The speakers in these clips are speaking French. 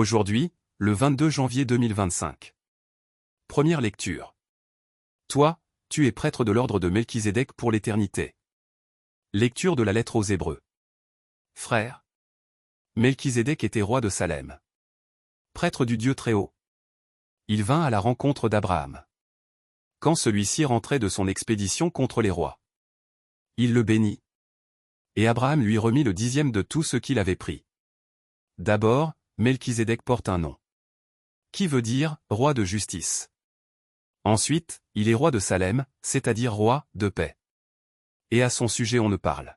Aujourd'hui, le 22 janvier 2025. Première lecture. Toi, tu es prêtre de l'ordre de Melchizedek pour l'éternité. Lecture de la lettre aux Hébreux. Frères, Melchizedek était roi de Salem. Prêtre du Dieu Très-Haut. Il vint à la rencontre d'Abraham. Quand celui-ci rentrait de son expédition contre les rois, il le bénit. Et Abraham lui remit le 10e de tout ce qu'il avait pris. D'abord, Melchizedek porte un nom, qui veut dire « roi de justice ». Ensuite, il est roi de Salem, c'est-à-dire roi de paix. Et à son sujet on ne parle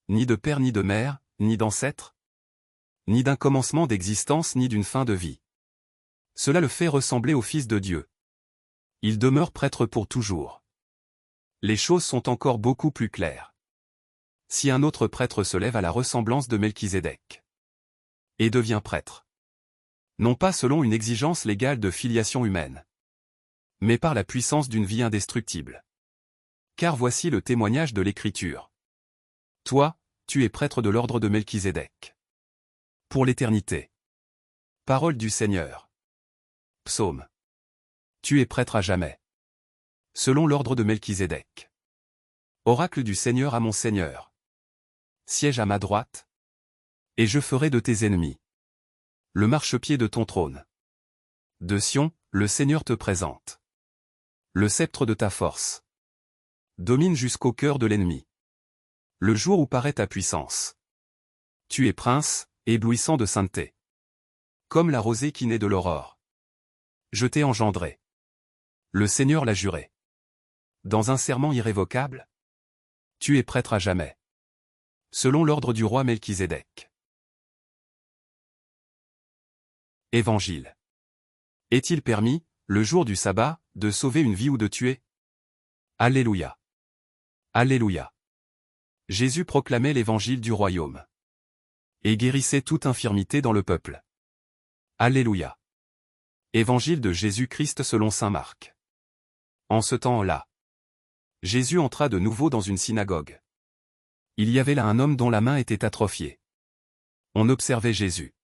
ni de père ni de mère, ni d'ancêtre, ni d'un commencement d'existence ni d'une fin de vie. Cela le fait ressembler au Fils de Dieu. Il demeure prêtre pour toujours. Les choses sont encore beaucoup plus claires. Si un autre prêtre se lève à la ressemblance de Melchizedek et devient prêtre, non pas selon une exigence légale de filiation humaine, mais par la puissance d'une vie indestructible. Car voici le témoignage de l'Écriture. Toi, tu es prêtre de l'ordre de Melchizedek. Pour l'éternité. Parole du Seigneur. Psaume. Tu es prêtre à jamais. Selon l'ordre de Melchizedek. Oracle du Seigneur à mon Seigneur. Siège à ma droite. Et je ferai de tes ennemis le marchepied de ton trône. De Sion, le Seigneur te présente le sceptre de ta force. Domine jusqu'au cœur de l'ennemi. Le jour où paraît ta puissance. Tu es prince, éblouissant de sainteté. Comme la rosée qui naît de l'aurore. Je t'ai engendré. Le Seigneur l'a juré. Dans un serment irrévocable. Tu es prêtre à jamais. Selon l'ordre du roi Melchizedek. Évangile. Est-il permis, le jour du sabbat, de sauver une vie ou de tuer? Alléluia. Alléluia. Jésus proclamait l'évangile du royaume. Et guérissait toute infirmité dans le peuple. Alléluia. Évangile de Jésus-Christ selon saint Marc. En ce temps-là, Jésus entra de nouveau dans une synagogue. Il y avait là un homme dont la main était atrophiée. On observait Jésus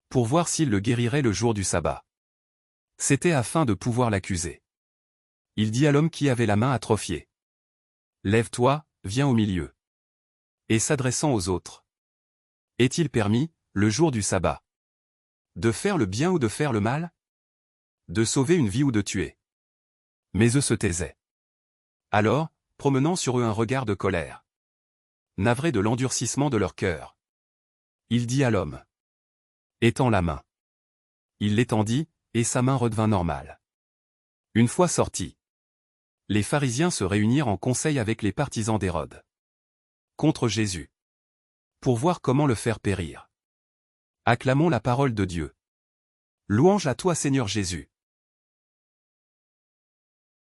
pour voir s'il le guérirait le jour du sabbat. C'était afin de pouvoir l'accuser. Il dit à l'homme qui avait la main atrophiée: Lève-toi, viens au milieu. Et s'adressant aux autres: Est-il permis, le jour du sabbat, de faire le bien ou de faire le mal? De sauver une vie ou de tuer? Mais eux se taisaient. Alors, promenant sur eux un regard de colère, navré de l'endurcissement de leur cœur, il dit à l'homme: Étends la main. Il l'étendit, et sa main redevint normale. Une fois sortis, les pharisiens se réunirent en conseil avec les partisans d'Hérode contre Jésus, pour voir comment le faire périr. Acclamons la parole de Dieu. Louange à toi Seigneur Jésus.